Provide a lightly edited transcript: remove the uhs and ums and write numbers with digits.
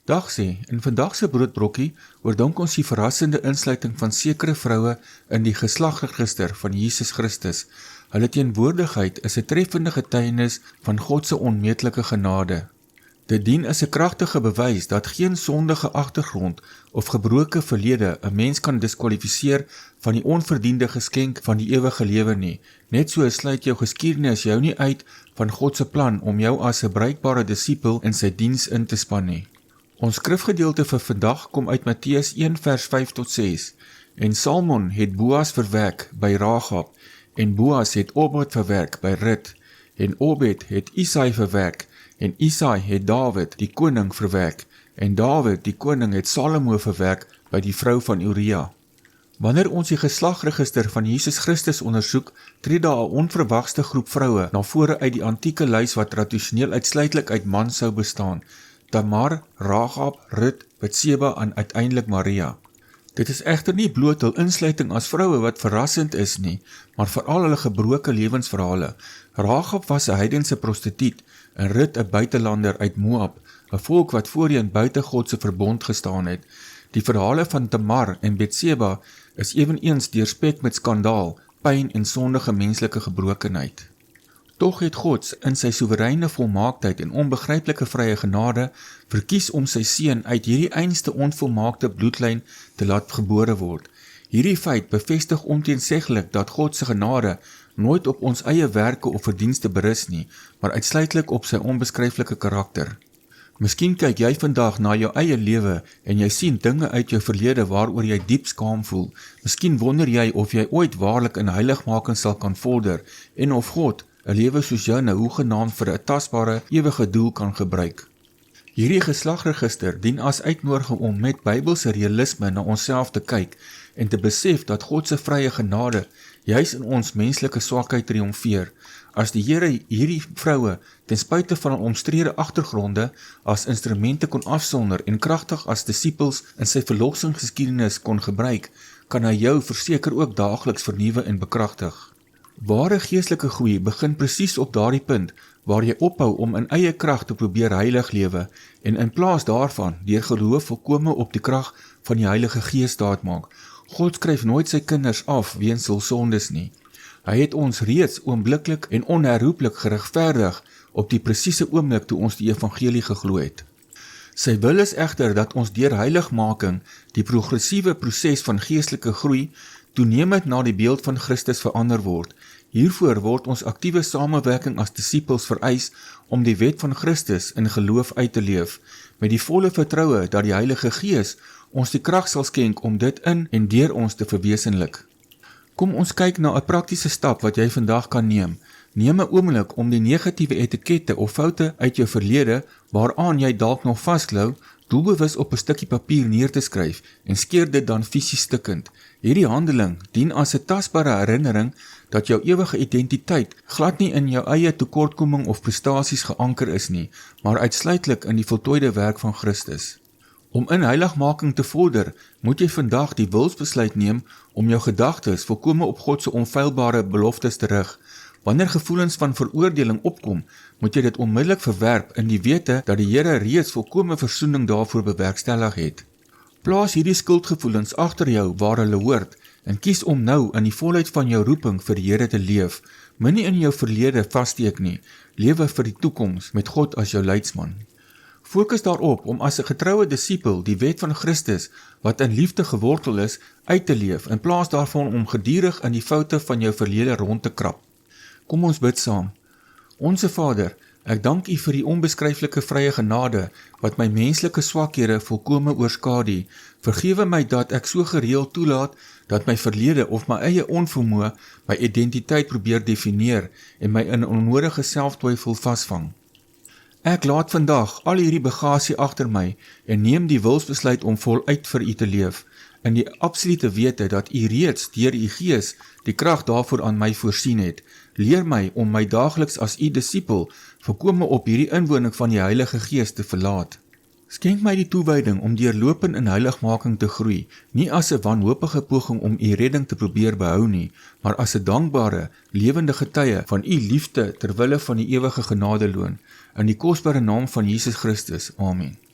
Dag sê, in vandag se broodbrokkie oordink ons die verrassende insluiting van sekere vroue in die geslagregister van Jesus Christus. Hulle teenwoordigheid is 'n treffende getuienis van God se onmeetlike genade. Dit dien as 'n kragtige bewys dat geen sondige agtergrond of gebroke verlede 'n mens kan diskwalifiseer van die onverdiende geskenk van die ewige lewe nie. Net so sluit jou geskiedenis jou nie uit van God se plan om jou as 'n bruikbare disipel in sy diens in te span nie. Ons skrifgedeelte vir vandag kom uit Matteus 1 vers 5 tot 6. En Salmon het Boas verwek by Rahab, en Boas het Obed verwek by Rut, en Obed het Isai verwek, en Isai het Dawid die koning verwek, en Dawid die koning het Salomo verwek by die vrou van Uria. Wanneer ons die geslagregister van Jesus Christus ondersoek, tree daar 'n onverwagste groep vroue na vore uit die antieke lys wat tradisioneel uitsluitlik uit man sou bestaan. Tamar, Rahab, Rut, Betseba en uiteindelik Maria. Dit is egter nie bloot hul insluiting as vroue wat verrassend is nie, maar veral hulle gebroke lewensverhale. Rahab was 'n heidense prostituut en Rut 'n buitelander uit Moab, 'n volk wat voorheen buite God se verbond gestaan het. Die verhale van Tamar en Betseba is eweneens deurspek met skandaal, pyn en sondige menslike gebrokenheid. Tog het God in sy soewereine volmaaktheid en onbegryplike vrye genade verkies om sy seun uit hierdie einste onvolmaakte bloedlyn te laat gebore word. Hierdie feit bevestig onteenseglik dat God se genade nooit op ons eie werke of verdienste berus nie, maar uitsluitlik op sy onbeskryflike karakter. Miskien kyk jy vandag na jou eie lewe en jy sien dinge uit jou verlede waaroor jy diep skaam voel. Miskien wonder jy of jy ooit waarlik in heiligmaking sal kan vorder en of God 'n lewe soos joune hoegenaamd vir 'n tasbare, ewige doel kan gebruik. Hierdie geslagregister dien as uitnodiging om met Bybelse realisme na onsself te kyk en te besef dat God se vrye genade juis in ons menslike swakheid triomfeer. As die Here hierdie vroue ten spyte van hul omstrede agtergronde as instrumente kon afsonder en kragtig as disipels in sy verlossingsgeskiedenis kon gebruik, kan hy jou verseker ook daagliks vernuwe en bekragtig. Ware geestelike groei begin presies op daardie punt waar jy ophou om in eie krag te probeer heilig lewe en in plaas daarvan deur geloof volkome op die krag van die Heilige Gees staat maak. God skryf nooit sy kinders af weens hul sondes nie. Hy het ons reeds oombliklik en onherroepelik geregverdig op die presiese oomblik toe ons die evangelie geglo het. Sy wil is egter dat ons deur heiligmaking die progressiewe proses van geestelike groei toenemend na die beeld van Christus verander word. Hiervoor word ons aktiewe samewerking as disipels vereis om die wet van Christus in geloof uit te leef, met die volle vertroue dat die Heilige Gees ons die krag sal skenk om dit in en deur ons te verwesenlik. Kom ons kyk na 'n praktiese stap wat jy vandag kan neem. Neem 'n oomblik om die negatiewe etikette of foute uit jou verlede waaraan jy dalk nog vasklou, doelbewus op 'n stukkie papier neer te skryf en skeer dit dan fisies stukkend. Hierdie handeling dien as 'n tasbare herinnering dat jou ewige identiteit glad nie in jou eie tekortkoming of prestasies geanker is nie, maar uitsluitlik in die voltooide werk van Christus. Om in heiligmaking te vorder, moet jy vandag die wilsbesluit neem om jou gedagtes volkome op God se onfeilbare beloftes te rig. Wanneer gevoelens van veroordeling opkom, moet jy dit onmiddellik verwerp in die wete dat die Here reeds volkome versoening daarvoor bewerkstellig het. Plaas hierdie skuldgevoelens agter jou waar hulle hoort en kies om nou in die volheid van jou roeping vir die Here te leef. Moenie in jou verlede vassteek nie. Lewe vir die toekoms met God as jou leidsman. Fokus daarop om as 'n getroue disipel die wet van Christus, wat in liefde gewortel is, uit te leef, in plaas daarvan om gedurig in die foute van jou verlede rond te krap. Kom ons bid saam. Onse Vader, ek dank U vir die onbeskryflike vrye genade, wat my menslike swakhede volkome oorskadu. Vergewe my dat ek so gereeld toelaat, dat my verlede of my eie onvermoë my identiteit probeer definieer en my in onnodige selftwyfel vasvang. Ek laat vandag al hierdie bagasie agter my en neem die wilsbesluit om voluit vir U te leef, in die absolute wete dat U reeds deur U Gees die krag daarvoor aan my voorsien het. Leer my om my daagliks as U disipel volkome op hierdie inwoning van die Heilige Gees te verlaat. Skenk my die toewyding om deurlopend in heiligmaking te groei, nie as 'n wanhopige poging om U redding te probeer behou nie, maar as 'n dankbare, lewende getuie van U liefde ter wille van die ewige genadeloon, in die kosbare naam van Jesus Christus. Amen.